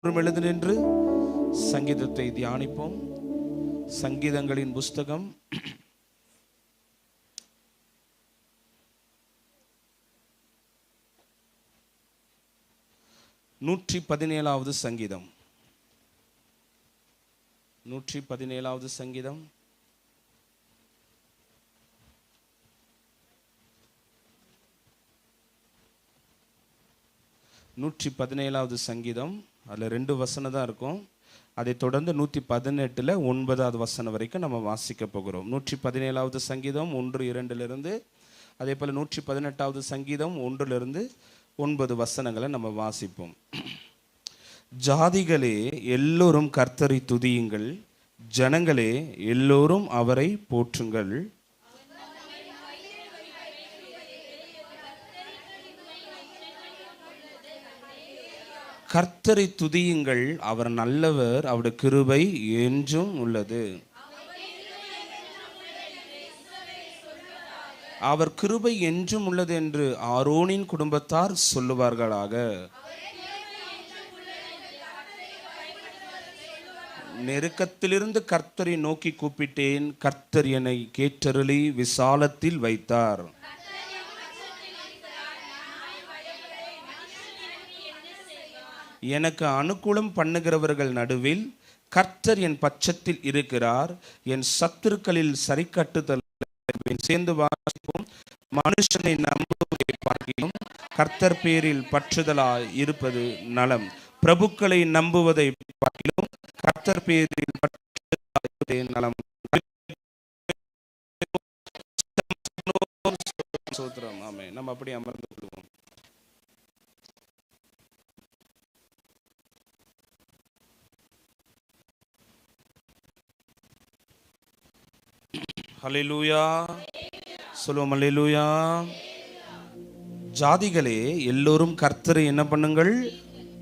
எழுந்து நின்று சங்கீதத்தை தியானிப்போம். சங்கீதங்களின் புஸ்தகம் 117வது சங்கீதம். 117வது சங்கீதம். அதில் 2 வசனம் தான் இருக்கும். அதை தொடர்ந்து 118 9வது வசனம் வரைக்கும் நம்ம வாசிக்க போகிறோம். 117வது சங்கீதம் 1-2 அதே போல் 118வது சங்கீதம் 1-9 வசனங்களை நம்ம வாசிப்போம். ஜாதிகளே எல்லோரும் கர்த்தரை துதியுங்கள், ஜனங்களே எல்லோரும் அவரை போற்றுங்கள். கர்த்தரை துதியுங்கள், அவர் நல்லவர், அவருடைய கிருபை என்றும் உள்ளது. அவர் கிருபை என்றும் உள்ளது என்று ஆரோனின் குடும்பத்தார் சொல்லுவார்களாக. நெருக்கத்திலிருந்து கர்த்தரை நோக்கி கூப்பிட்டேன், கர்த்தர் என்னை கேட்டருளி விசாலத்தில் வைத்தார். எனக்கு அனுகூலம் பண்ணுகிறவர்கள் நடுவில் கர்த்தர் என் பட்சத்தில் இருக்கிறார். என் சத்துருக்களில் சரி கட்டுதல் சேர்ந்து வாசிப்போம். மனுஷனை நம்புவதை பார்க்கிலும் கர்த்தர் பேரில் பற்றுதலாய் இருப்பது நலம். பிரபுக்களை நம்புவதை பார்க்கிலும் கர்த்தர் பேரில் பற்றுதலாய் இருப்பதே நலம். ஆமே, நம்ம அப்படி அமர்ந்து கொள்வோம். ஹல்லேலூயா சொல்லுவோம். ஹல்லேலூயா. ஜாதிகளே எல்லோரும் கர்த்தரை என்ன பண்ணுங்கள்,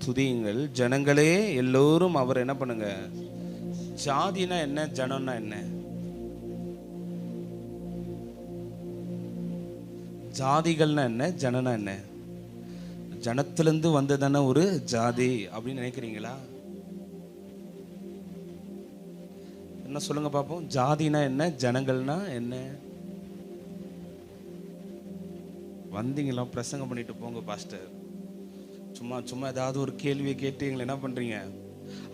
துதியுங்கள். ஜனங்களே எல்லோரும் அவர் என்ன பண்ணுங்க. ஜாதினா என்ன, ஜனம்னா என்ன? ஜாதிகள்னா என்ன, ஜனம்னா என்ன? ஜனத்திலிருந்து வந்ததான ஒரு ஜாதி அப்படின்னு நினைக்கிறீங்களா? என்ன சொல்லுங்க பாப்போம். ஜாதினா என்ன, ஜனங்கள்னா என்ன? வந்தீங்களா, பிரசங்கம் பண்ணிட்டு போங்க பாஸ்டர். சும்மா ஏதாவது ஒரு கேள்வியை கேட்டு எங்களை என்ன பண்றீங்க,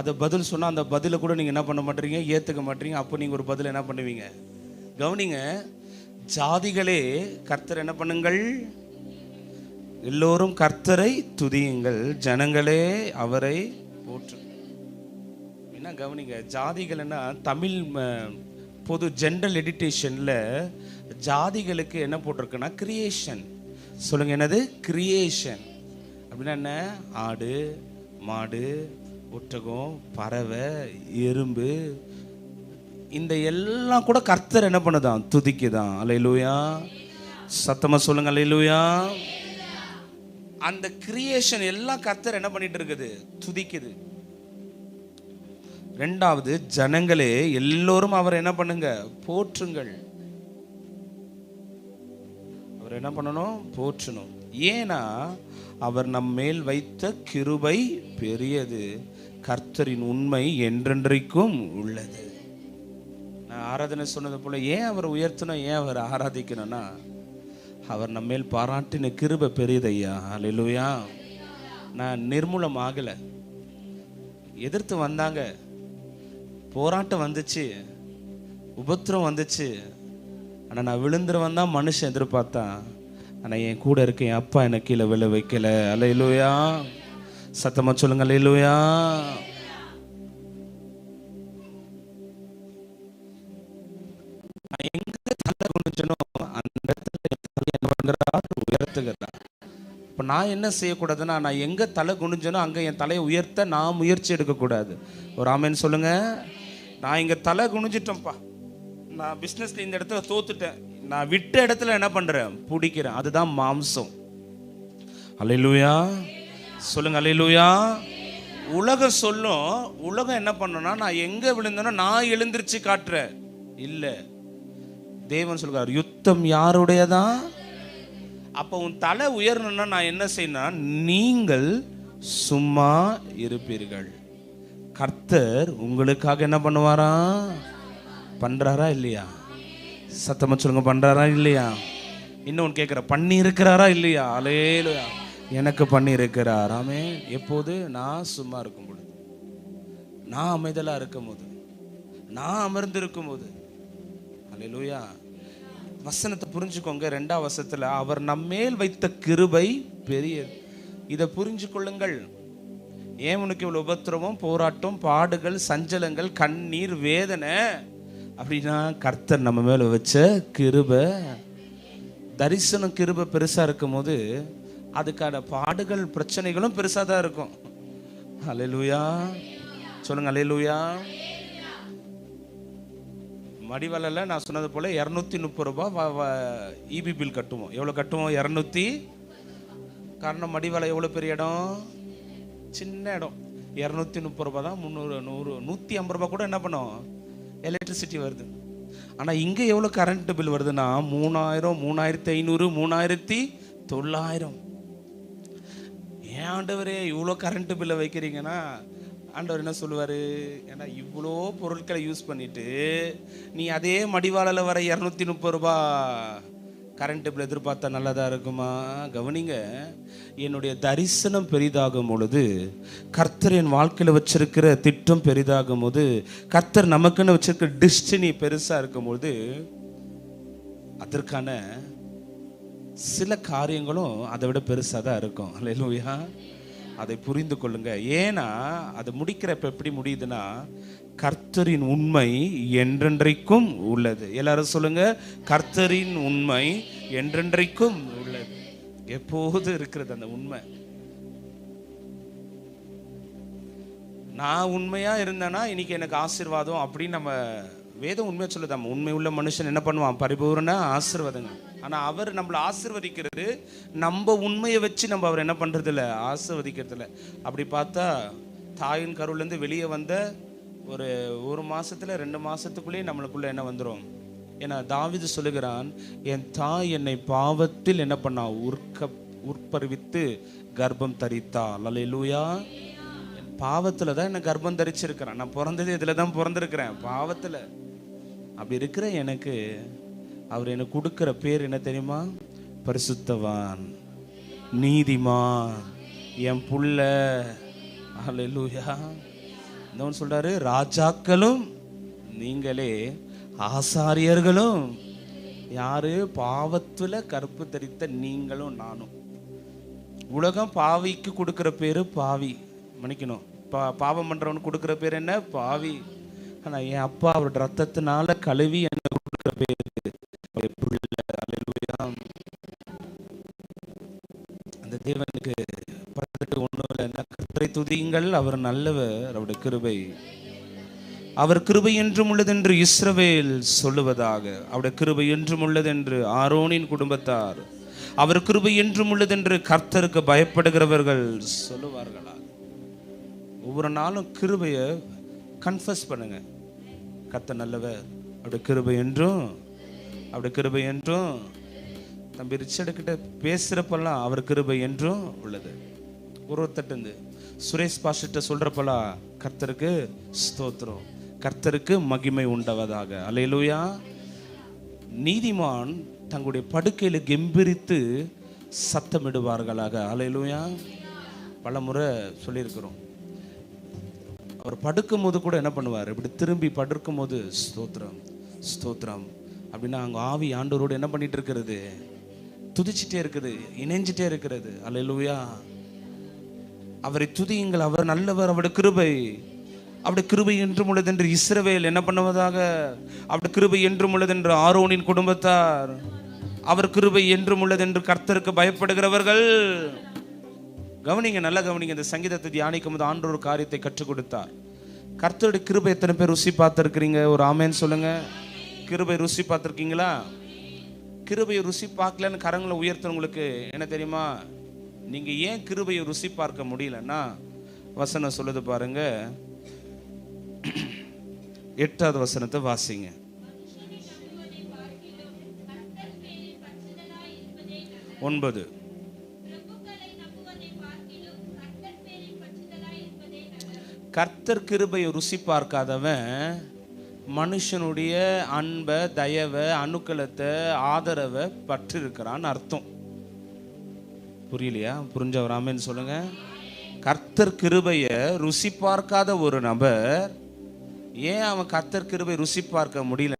அதை பதில் சொன்னா அந்த பதிலை கூட நீங்க என்ன பண்ண மாட்டீங்க, ஏத்துக்க மாட்டீங்க. அப்போ நீங்க ஒரு பதில் என்ன பண்ணுவீங்க? கவனிங்க. ஜாதிகளே கர்த்தர் என்ன பண்ணுங்கள், எல்லோரும் கர்த்தரை துதியுங்கள், ஜனங்களே அவரை போற்று. என்ன கவனிங்க. ஜாதிகள்னா தமிழ் பொது ஜென்ரல் எடிட்டேஷன்ல ஜாதிகளுக்கு என்ன போட்டிருக்குன்னா கிரியேஷன். சொல்லுங்க, என்னது? கிரியேஷன் அப்படின்னா என்ன? ஆடு, மாடு, ஒட்டகம், பறவை, எறும்பு, இந்த எல்லாம் கூட கர்த்தர் என்ன பண்ணுதான், துதிக்குதான். அல்லேலூயா. சத்தமா சொல்லுங்க அல்லேலூயா. அந்த கிரியேஷன் எல்லாம் கர்த்தர் என்ன பண்ணிட்டு இருக்குது, துதிக்குது. ரெண்டாவது, ஜனங்களே எல்லோரும் அவர் என்ன பண்ணுங்க, போற்றுங்கள். அவர் என்ன பண்ணணும், போற்றணும். ஏன்னா அவர் நம் மேல் வைத்த கிருபை பெரியது, கர்த்தரின் உண்மை என்றென்றைக்கும் உள்ளது. நான் ஆராதனை சொன்னது போல ஏன் அவர் உயர்த்தணும், ஏன் அவர் ஆராதிக்கணும்னா அவர் நம்ம மேல் பாராட்டின கிருபை பெரியதையா. அல்லேலூயா. நான் நிர்மூலம் ஆகலை. எதிர்த்து வந்தாங்க, போராட்டம் வந்துச்சு, உபத்திரம் வந்துச்சு. ஆனால் நான் விழுந்துருவன் தான் மனுஷன் எதிர்பார்த்தான். ஆனால் என் கூட இருக்க என் அப்பா என்னை கீழே விழ வைக்கல. அல்லேலூயா. சத்தமா சொல்லுங்க அல்லேலூயா. நான் எங்க தலை குனிஞ்சனோ அந்த இடத்துல என்ன பண்றார், உயர்த்துகிறார். இப்போ நான் என்ன செய்யக்கூடாதுன்னா, நான் எங்கே தலை குனிஞ்சனோ அங்கே என் தலையை உயர்த்த நான் முயற்சி எடுக்கக்கூடாது. ஒரு ஆமென் சொல்லுங்க. நான் இங்கே தலை குனிஞ்சிட்டேன்ப்பா, நான் பிஸ்னஸில் இந்த இடத்துல தோத்துட்டேன், நான் விட்ட இடத்துல என்ன பண்ணுறேன், பிடிக்கிறேன். அதுதான் மாம்சம். அல்லேலூயா சொல்லுங்க அல்லேலூயா. உலகம் சொல்லும், உலகம் என்ன பண்ணணும்னா நான் எங்கே விழுந்தனோ நான் எழுந்திருச்சு காட்டுறேன். இல்லை, தேவன் சொல்கிறார் யுத்தம் யாருடையதான். அப்போ உன் தலை உயரணும்னா நான் என்ன செய்யணும், நீங்கள் சும்மா இருப்பீர்கள். கர்த்தர் உங்களுக்காக என்ன பண்ணுவாரா? பண்றாரா இல்லையா? சத்தமா சொல்லுங்க, பண்றாரா இல்லையா? இன்னொன்று கேட்குற, பண்ணி இருக்கிறாரா இல்லையா? அல்லேலூயா. எனக்கு பண்ணி இருக்கிறார். ஆமென். எப்போது? நான் சும்மா இருக்கும் பொழுது, நான் அமைதலாக இருக்கும் போது, நான் அமர்ந்து இருக்கும் போது. அல்லேலூயா. வசனத்தை புரிஞ்சுக்கோங்க. 2ஆம் வசனத்தில் அவர் நம்மேல் வைத்த கிருபை பெரியது. இதை புரிஞ்சு கொள்ளுங்கள். ஏன் உனக்கு இவ்வளோ உபத்திரவம், போராட்டம், பாடுகள், சஞ்சலங்கள், கண்ணீர், வேதனை அப்படின்னா கர்த்தர் நம்ம மேல வச்ச கிருபை. தரிசனம் கிருபை பெருசா இருக்கும் போது அதுக்கான பாடுகள், பிரச்சனைகளும் பெருசா தான் இருக்கும். அல்லேலூயா சொல்லுங்க, அல்லேலூயா. மடிவலையில் நான் சொன்னது போல 230 ரூபாய் இபி பில் கட்டுவோம். எவ்வளோ கட்டுவோம்? 200. காரணம் மடிவலை எவ்வளோ பெரிய இடம், சின்ன இடம். 230 ரூபாய் தான். 300, 100, 150 ரூபாய் கூட என்ன பண்ணும், எலக்ட்ரிசிட்டி வருது. ஆனால் இங்கே எவ்வளோ கரண்ட் பில் வருதுன்னா 3000, 3500, 3900. ஏன் ஆண்டவரே இவ்வளோ கரண்ட் பில்லை வைக்கிறீங்கன்னா, ஆண்டவர் என்ன சொல்லுவார்? ஏன்னா இவ்வளோ பொருட்களை யூஸ் பண்ணிட்டு நீ அதே மடிவாளில் வர 230 ரூபாய் கரண்ட் பில் எதிர்பார்த்தா நல்லதாக இருக்குமா? கவனிங்க. என்னுடைய தரிசனம் பெரிதாகும் பொழுது, கர்த்தர் என் வாழ்க்கையில் வச்சிருக்கிற திட்டம் பெரிதாகும் போது, கர்த்தர் நமக்குன்னு வச்சிருக்கிற டெஸ்டினி பெருசாக இருக்கும்போது, அதற்கான சில காரியங்களும் அதை விட பெருசாக தான் இருக்கும். அல்லேலூயா. அதை புரிந்து கொள்ளுங்க. ஏன்னா அது முடிக்கிறப்ப எப்படி முடியுதுன்னா, கர்த்தரின் உண்மை என்றென்றைக்கும் உள்ளது. எல்லாரும் சொல்லுங்க, கர்த்தரின் உண்மை என்றென்றைக்கும் உள்ளது. எப்போது இருக்கிறது அந்த உண்மை. நான் உண்மையா இருந்தேன்னா இன்னைக்கு எனக்கு ஆசீர்வாதம் அப்படின்னு நம்ம வேதம் உண்மையா சொல்லுது. நம்ம உண்மை உள்ள மனுஷன் என்ன பண்ணுவான்? பரிபூர்ண ஆசீர்வாதங்க. ஆனால் அவர் நம்மளை ஆசீர்வதிக்கிறது நம்ம உண்மையை வச்சு நம்ம அவர் என்ன பண்ணுறது இல்லை, ஆசீர்வதிக்கிறது இல்லை. அப்படி பார்த்தா தாயின் கருவிலேருந்து வெளியே வந்த ஒரு மாதத்தில் 2 மாதத்துக்குள்ளேயே நம்மளுக்குள்ளே என்ன வந்துடும். ஏன்னா தாவீது சொல்லுகிறான், என் தாய் என்னை பாவத்தில் என்ன பண்ணா, உற்பவித்து கர்ப்பம் தரித்தாள். அல்லேலூயா. என் பாவத்தில் தான் என்னை கர்ப்பம் தரிச்சிருக்கிறேன். நான் பிறந்தது இதில் தான் பிறந்திருக்கிறேன், பாவத்தில். அப்படி இருக்கிற எனக்கு அவர் எனக்கு கொடுக்குற பேர் என்ன தெரியுமா? பரிசுத்தவான், நீதிமான், என் புள்ள. அல்லேலூயா. இன்னொன்று சொல்றாரு, ராஜாக்களும் நீங்களே, ஆசாரியர்களும். யாரு? பாவத்துல கற்பு தரித்த நீங்களும் நானும். உலகம் பாவிக்கு கொடுக்குற பேரு பாவி, மன்னிக்கணும், பாவம் பண்றவனுக்கு கொடுக்குற பேர் என்ன? பாவி. ஆனா என் அப்பா அவரோட ரத்தத்தினால கழுவி என்ன கொடுக்குற பேரு புள்ள. அல்லேலூயா. அந்த தேவனுக்கு பட்டு ஒன்றும் இல்லை. கர்த்தரை துதியுங்கள், அவர் நல்லவர், அவருடைய கிருபை, அவர் கிருபை என்றும் உள்ளது என்று இஸ்ரவேல் சொல்லுவதாக. அவருடைய கிருபை என்றும் உள்ளது என்று ஆரோனின் குடும்பத்தார், அவர் கிருபை என்றும் உள்ளது என்று கர்த்தருக்கு பயப்படுகிறவர்கள் சொல்லுவார்களா. ஒவ்வொரு நாளும் கிருபையை கன்ஃபஸ் பண்ணுங்க. கர்த்தர் நல்லவர், அவருடைய கிருபை என்றும், அவருடைய கிருபை என்றும். தம்பி ரிச்சர்டு கிட்ட பேசுறப்பெல்லாம் அவர் கிருபை என்றும் உள்ளது. ஒருத்தட்டு சுரேஷ் பாஸ்டர்கிட்ட சொல்றப்பெல்லாம் கர்த்தருக்கு ஸ்தோத்திரம், கர்த்தருக்கு மகிமை உண்டவதாக. அல்லேலூயா. நீதிமான் தங்களுடைய படுக்கையில் கெம்பீரித்து சத்தமிடுவார்களாக. அல்லேலூயா. பல முறை சொல்லியிருக்கிறோம். அவர் படுக்கும் போது கூட என்ன பண்ணுவார்? இப்படி திரும்பி படுக்கும் போது ஸ்தோத்திரம் ஸ்தோத்திரம் அப்படின்னா அங்கே ஆவி ஆண்டவரோடு என்ன பண்ணிட்டு இருக்கிறது? துதிச்சிட்டே இருக்குது, இணைஞ்சிட்டே இருக்கிறது. அல்லேலூயா. அவரை துதியுங்கள், அவர் நல்லவர், அவருடைய கிருபை, அவருடைய கிருபை என்றும் உள்ளது என்று இஸ்ரவேல் என்ன பண்ணுவதாக. அவருடைய கிருபை என்றும் உள்ளது என்று ஆரோனின் குடும்பத்தார், அவர் கிருபை என்றும் உள்ளது என்று கர்த்தருக்கு பயப்படுகிறவர்கள். கவனிங்க, நல்லா கவனிங்க. இந்த சங்கீதத்தை தியானிக்கும் போது ஆண்டவர் ஒரு காரியத்தை கற்றுக் கொடுத்தார். கர்த்தருடைய கிருபை எத்தனை பேர் ருசி பார்த்துருக்கிறீங்க? ஒரு ஆமேன்னு சொல்லுங்க. கிருபை ருசி பார்த்துருக்கீங்களா? கிருபையை ருசி பார்க்கலன்னு கரங்களை உயர்த்தவங்களுக்கு என்ன தெரியுமா? நீங்க ஏன் கிருபையை ருசி பார்க்க முடியலன்னா, வசனம் சொல்லுது பாருங்க, 8வது வசனத்தை வாசிங்க. ஒன்பது. கர்த்தர் கிருபையை ருசி பார்க்காதவன் மனுஷனுடைய அன்பை, தயவை, அனுக்கலத்தை, ஆதரவை பற்று இருக்கிறான்னு அர்த்தம். புரியலையா? புரிஞ்சவர் ஆமென்னு சொல்லுங்க. கர்த்தர் கிருபையை ருசி பார்க்காத ஒரு நபர், ஏன் அவன் கர்த்தர் கிருபை ருசி பார்க்க முடியல?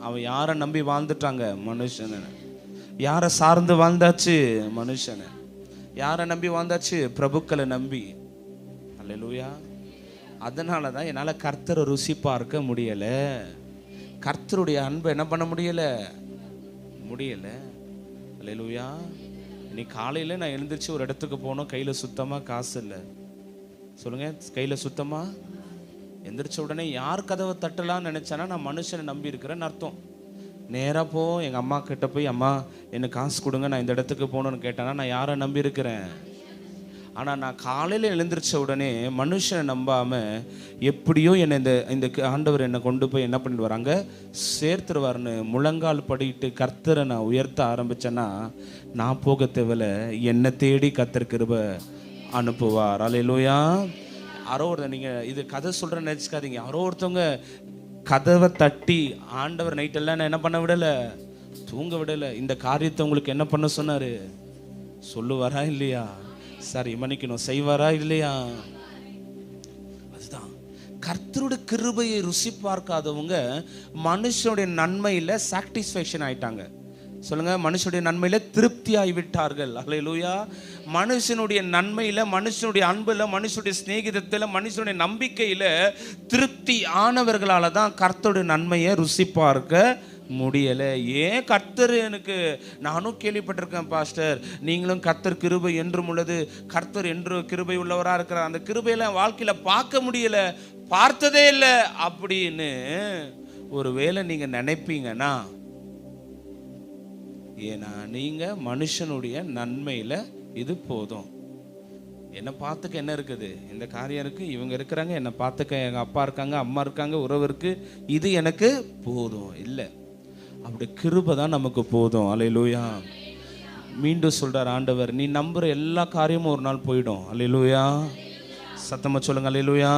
அவன் யாரை நம்பி வாழ்ந்துட்டாங்க? மனுஷனை. யாரை சார்ந்து வாழ்ந்தாச்சு? மனுஷனை. யாரை நம்பி வாழ்ந்தாச்சு? பிரபுக்களை நம்பி. அல்லேலூயா. அதனால தான் என்னால் கர்த்தரை ருசி பார்க்க முடியல. கர்த்தருடைய அன்பை என்ன பண்ண முடியல? அல்லேலூயா. இன்னைக்கு காலையில் நான் எழுந்திரிச்சு ஒரு இடத்துக்கு போனோம், கையில் சுத்தமாக காசு இல்லை. சொல்லுங்க, கையில் சுத்தமாக எந்திரிச்ச உடனே யார் கதவை தட்டலான்னு நினச்சானா நான் மனுஷனை நம்பி இருக்கிறேன்னு அர்த்தம். நேராக போ எங்கள் அம்மா கிட்ட போய், அம்மா எனக்கு காசு கொடுங்க, நான் இந்த இடத்துக்கு போகணுன்னு கேட்டானா நான் யாரை நம்பி இருக்கிறேன்? ஆனால் நான் காலையில் எழுந்திரிச்ச உடனே மனுஷனை நம்பாமல் எப்படியோ என்னை இந்த ஆண்டவர் என்னை கொண்டு போய் என்ன பண்ணிட்டு வராங்க, சேர்த்துருவார்னு முழங்கால் படிட்டு கர்த்தரை நான் உயர்த்த ஆரம்பித்தேன்னா நான் போக தேவையில்ல, என்னை தேடி கர்த்தர் கிருபை அனுப்புவார். அல்லேலூயா. யாரோ ஒருத்தர், நீங்கள் இது கதை சொல்கிறேன்னு நினச்சிக்காதீங்க, யாரோ ஒருத்தவங்க கதவை தட்டி ஆண்டவர் நைட்டெல்லாம் நான் என்ன பண்ண விடலை, தூங்க விடலை, இந்த காரியத்தை உங்களுக்கு என்ன பண்ண சொன்னார், சொல்லுவாரா இல்லையா? சரி, மன்னிக்கணும், செய்வாரா இல்லையா? அதுதான் கர்த்தருடைய கிருபையை ருசி பார்க்காதவங்க மனுஷனுடைய நன்மையில் சாட்டிஸ்ஃபேக்ஷன் ஆயிட்டாங்க. சொல்லுங்க, மனுஷனுடைய நன்மையில திருப்தி ஆகிவிட்டார்கள். அல்லேலூயா. மனுஷனுடைய நன்மையில, மனுஷனுடைய அன்புல, மனுஷனுடைய சிநேகிதத்தில், மனுஷனுடைய நம்பிக்கையில திருப்தி ஆனவர்களால தான் கர்த்தருடைய நன்மையை ருசி பார்க்க முடியலை. ஏன் கர்த்தர் எனக்கு, நானும் கேள்விப்பட்டிருக்கேன் பாஸ்டர், நீங்களும் கர்த்தர் கிருபை என்றும் உள்ளது, கர்த்தர் என்று கிருபை உள்ளவராக இருக்கிறார், அந்த கிருபையில வாழ்க்கையில பார்க்க முடியல, பார்த்ததே இல்லை அப்படின்னு ஒருவேளை நீங்க நினைப்பீங்கன்னா, ஏன்னா நீங்க மனுஷனுடைய நன்மையில இது போதும், என்னை பார்த்துக்க என்ன இருக்குது, இந்த காரியம் இருக்கு, இவங்க இருக்கிறாங்க, என்னை பார்த்துக்க எங்க அப்பா இருக்காங்க, அம்மா இருக்காங்க, உறவு இருக்கு, இது எனக்கு போதும். இல்லை, அப்படி கிருபை தான் நமக்கு போதும். அல்லேலூயா. மீண்டும் சொல்றார் ஆண்டவர், நீ நம்புற எல்லா காரியமும் ஒரு நாள் போயிடும். அல்லேலூயா. சத்தமா சொல்லுங்க, அல்லேலூயா.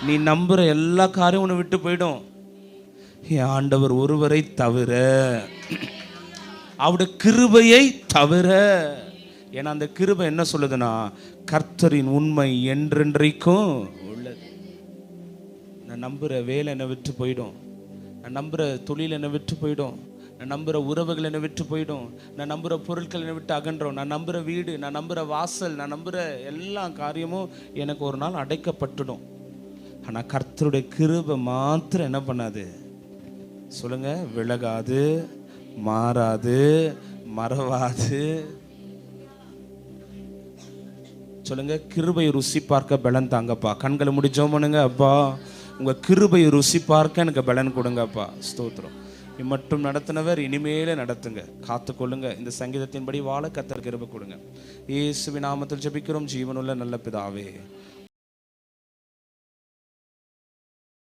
நீ நம்புற எல்லா காரியமும் உன்னை விட்டு போயிடும். என் ஆண்டவர் ஒருவரை தவிர, அவருடைய கிருபையை தவிர. ஏன்னா அந்த கிருபை என்ன சொல்லுதுன்னா, கர்த்தரின் உண்மை என்றென்றைக்கும் உள்ளது. நான் நம்புற வேலை என்னை விட்டு போயிடும், நான் நம்புற தொழில் என்னை விட்டு போயிடும், நான் நம்புற உறவுகள் என்னை விட்டு போயிடும், நான் நம்புற பொருட்கள் என்னை விட்டு அகன்றோம், நான் நம்புற வீடு, நான் நம்புற வாசல், நான் நம்புற எல்லா காரியமும் எனக்கு ஒரு நாள் அடைக்கப்பட்டுடும். ஆனால் கர்த்தருடைய கிருபை மாத்திரம் என்ன பண்ணாது? சொல்லுங்க, விலகாது, மாறாது, மறவாது. சொல்லுங்க, கிருபை ருசி பார்க்க பலன் தாங்கப்பா. கண்களை முடிச்சோம் பண்ணுங்க, அப்பா உங்க கிருபை ருசி பார்க்க எனக்கு பலன் கொடுங்கப்பா. ஸ்தோத்திரம். மட்டும் நடத்தினவர் இனிமேலே நடத்துங்க, காத்துக்கொள்ளுங்க. இந்த சங்கீதத்தின்படி வாழ கர்த்தர் கிருபை கொடுங்க. இயேசுவின் நாமத்தில் ஜெபிக்கிறோம், ஜீவனுள்ள நல்ல பிதாவே.